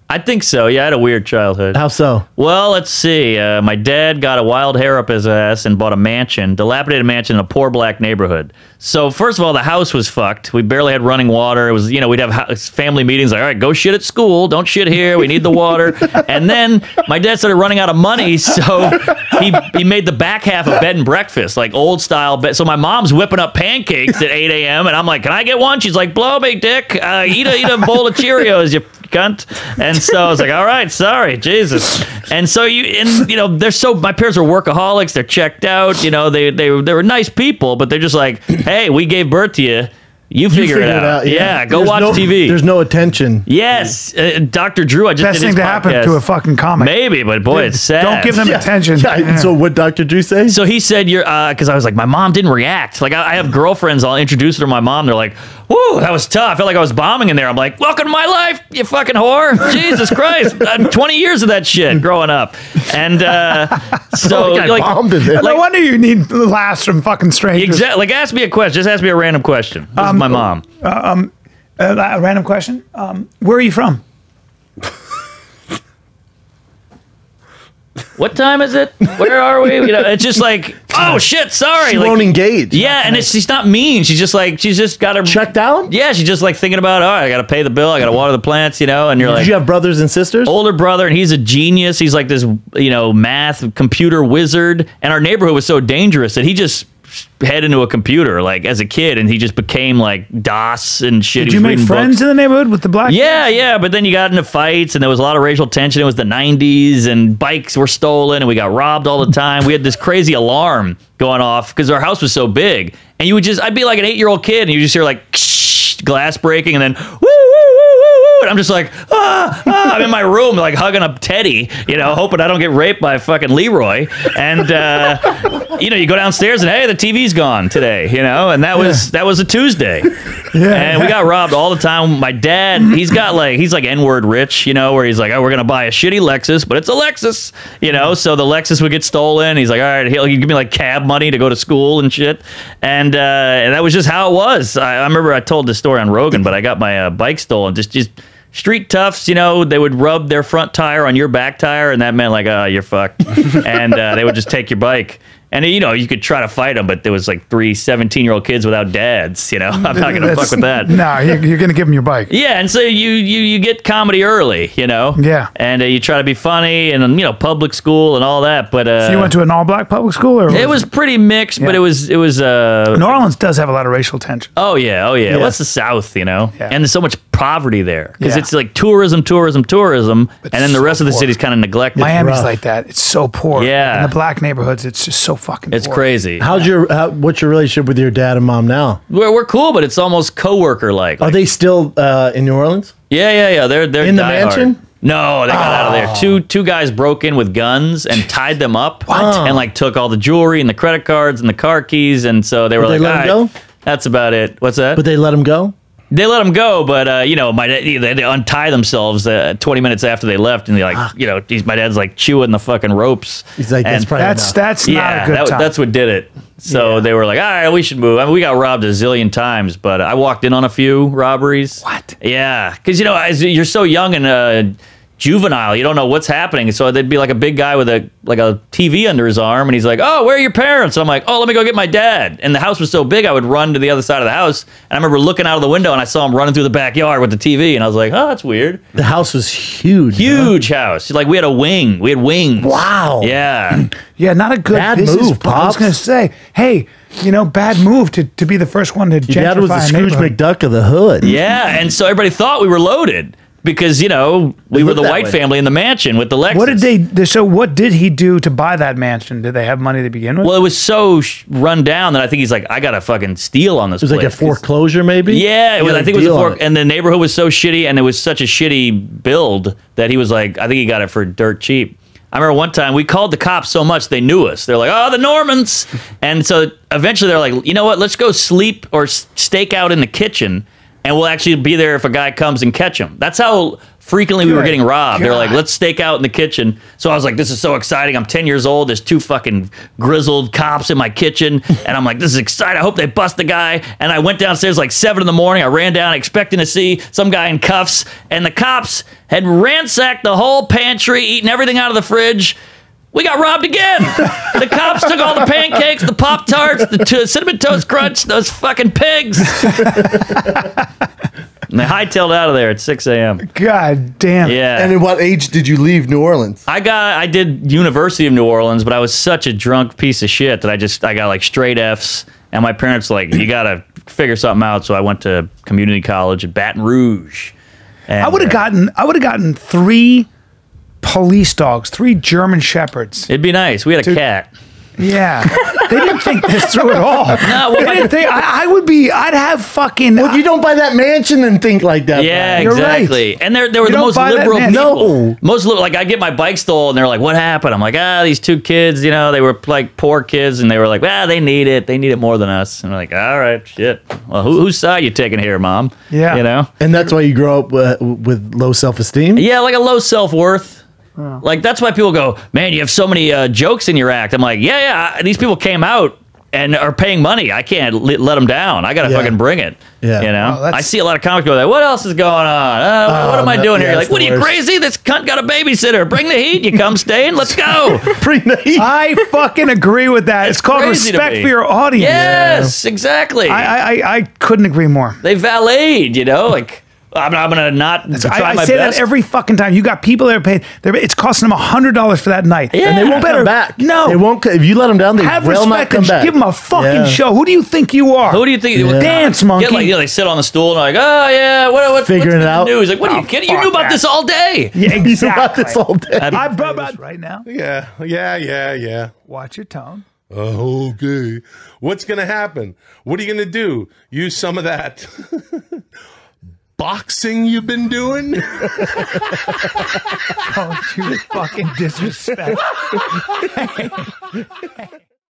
I think so. Yeah, I had a weird childhood. How so? Well, let's see. My dad got a wild hair up his ass and bought a mansion, dilapidated mansion in a poor black neighborhood. So first of all, the house was fucked. We barely had running water. It was, you know, we'd have family meetings like, all right, go shit at school. Don't shit here. We need the water. And then my dad started running out of money, so he made the back half of bed and breakfast, like old style bed. So my mom's whipping up pancakes at 8 a.m. and I'm like, can I get one? She's like, blow me, dick. Eat a bowl of Cheerios, you cunt. And so I was like, all right, sorry, Jesus. And so they're so, my parents were workaholics. They're checked out. You know, they were nice people, but they're just like, hey, we gave birth to you. You figure it out. Yeah, go watch TV. There's no attention. Yes. Dr. Drew, I just best did his thing to happen to a fucking comic. Maybe, but boy, it's sad. Don't give them attention. Yeah. So what Dr. Drew say? So he said, because I was like, my mom didn't react. Like, I have girlfriends, I'll introduce her to my mom. They're like, whoo, that was tough. I felt like I was bombing in there. I'm like, welcome to my life, you fucking whore. Jesus Christ. 20 years of that shit growing up. And so, like, bombed in there. No wonder you need laughs from fucking strangers. Exactly. Like, ask me a question. Just ask me a random question. This is my mom. A random question. Where are you from? What time is it? Where are we? You know, it's just like, oh shit, sorry. She like, won't engage. Yeah, and she's not mean. She's just got her checked out. Yeah, she's just like thinking about, all right, I got to pay the bill, I got to water the plants, you know. And you're like, did you have brothers and sisters? Older brother, and he's a genius. He's like this, you know, math computer wizard. And our neighborhood was so dangerous that he just head into a computer like as a kid, and he just became like DOS and shit. Did you make friends in the neighborhood with the black kids? Yeah, but then you got into fights and there was a lot of racial tension. It was the 90s and bikes were stolen and we got robbed all the time. We had this crazy alarm going off because our house was so big, and you would just, I'd be like an 8-year-old kid and you just hear like glass breaking and then woo, woo, woo, woo, woo, and I'm just like, I'm in my room like hugging a teddy, you know, hoping I don't get raped by fucking Leroy. And you know, you go downstairs and hey, the TV's gone today, you know, and that was a Tuesday. And we got robbed all the time. My dad, he's like N-word rich, you know, where he's like, oh, we're gonna buy a shitty Lexus, but it's a Lexus, you know, so the Lexus would get stolen. He's like, all right, he'll give me like cab money to go to school and shit. And that was just how it was. I remember I told this story on Rogan, but I got my bike stolen. Just street toughs, you know, they would rub their front tire on your back tire, and that meant like, oh, you're fucked. And they would just take your bike. And, you know, you could try to fight them, but there was like 3 17-year-old kids without dads, you know. I'm not going to fuck with that. No, you're going to give them your bike. Yeah, and so you get comedy early, you know. Yeah. And you try to be funny and, you know, public school and all that. But so you went to an all-black public school? Or it was pretty mixed, but it was New Orleans does have a lot of racial tension. Oh, yeah. Well, it's the South, you know. Yeah. And there's so much poverty there because it's like tourism, and then the rest of the city's kind of neglected. Miami's like that. It's so poor. Yeah. In the black neighborhoods, it's just so fucking It's poor. crazy. What's your relationship with your dad and mom now? We're cool, but it's almost coworker like. Are they still in New Orleans? Yeah. They're in the mansion. No, they got out of there. Two guys broke in with guns and tied them up. What? And like took all the jewelry and the credit cards and the car keys, and so they were like, let him go? That's about it. What's that? But they let him go? They let them go, but you know, they untie themselves 20 minutes after they left, and they like, you know, my dad's like chewing the fucking ropes. He's like, that's not a good time. That's what did it. So they were like, all right, we should move. I mean, we got robbed a zillion times, but I walked in on a few robberies. What? Yeah, because you know, you're so young and juvenile, you don't know what's happening. So there'd be like a big guy with a TV under his arm, and he's like, oh, where are your parents? And I'm like, oh, let me go get my dad. And the house was so big, I would run to the other side of the house, and I remember looking out of the window and I saw him running through the backyard with the TV, and I was like, oh, that's weird. The house was huge house. Like, we had a wing, we had wings. Wow. Yeah. Yeah, not a good bad business move, plan. I was gonna say, hey, you know, bad move to be the first one to gentrify. Your dad was the Scrooge McDuck of the hood. Yeah, and so everybody thought we were loaded because, you know, we were the white family in the mansion with the Lexus. What did so what did he do to buy that mansion? Did they have money to begin with? Well, it was so run down that I think he's like, I got to fucking steal on this place. It was like a foreclosure, maybe? Yeah, I think it was and the neighborhood was so shitty, and it was such a shitty build that he was like, I think he got it for dirt cheap. I remember one time we called the cops so much they knew us. They're like, oh, the Normans. And so eventually they're like, you know what, let's go sleep or stake out in the kitchen, and we'll actually be there if a guy comes and catch him. That's how frequently we were getting robbed. They're like, let's stake out in the kitchen. So I was like, this is so exciting. I'm 10 years old. There's 2 fucking grizzled cops in my kitchen. And I'm like, this is exciting. I hope they bust the guy. And I went downstairs like 7 in the morning. I ran down expecting to see some guy in cuffs. And the cops had ransacked the whole pantry, eaten everything out of the fridge. We got robbed again. The cops took all the pancakes, the Pop-Tarts, the Cinnamon Toast Crunch, those fucking pigs. And they hightailed out of there at 6 a.m. God damn. Yeah. And at what age did you leave New Orleans? I did University of New Orleans, but I was such a drunk piece of shit that I got like straight Fs. And my parents were like, you got to figure something out. So I went to community college at Baton Rouge. And, I would have gotten 3 police dogs, 3 German shepherds. It'd be nice. We had a cat. Yeah, they didn't think this through at all. No, They didn't think, I'd have fucking. Well, you don't buy that mansion and think like that. Yeah, You're right. exactly. And they were the don't most buy that liberal man. people. No. Most liberal. Like I get my bike stolen, and they're like, "What happened?" I'm like, these 2 kids. You know, they were like poor kids, and they were like, they need it. They need it more than us." And I'm like, "All right, shit. Well, whose side you taking here, Mom?" Yeah. You know. And that's why you grow up with low self-esteem? Yeah, like a low self-worth. Like, that's why people go, man, you have so many jokes in your act. I'm like, these people came out and are paying money. I can't let them down. I got to fucking bring it. Yeah. You know? Oh, I see a lot of comics go like, what else is going on? What am I doing here? You're like, what are you, worst. crazy? This cunt got a babysitter. Bring the heat. You come staying. Let's go. Bring the heat. I fucking agree with that. It's called crazy to respect me. for your audience. Yes, exactly. I couldn't agree more. They valeted, you know? Like, I'm gonna not try my I say best. that every fucking time. You got people that are paid. It's costing them $100 for that night. Yeah. And they won't come back. No. They won't. If you let them down, they Have will not respect come and back. give them a fucking Yeah. show. Who do you think you are? Who do you think? Yeah. Dance, monkey. Yeah, like, they sit on the stool and like, oh yeah, what's Figuring it the out. news? Like, what are you kidding? You fuck knew about that. this all day. Yeah, You exactly. about this all day. I brought right now. Yeah. Watch your tone. Okay. What's going to happen? What are you going to do? Use some of that boxing you've been doing? Don't you fucking disrespect.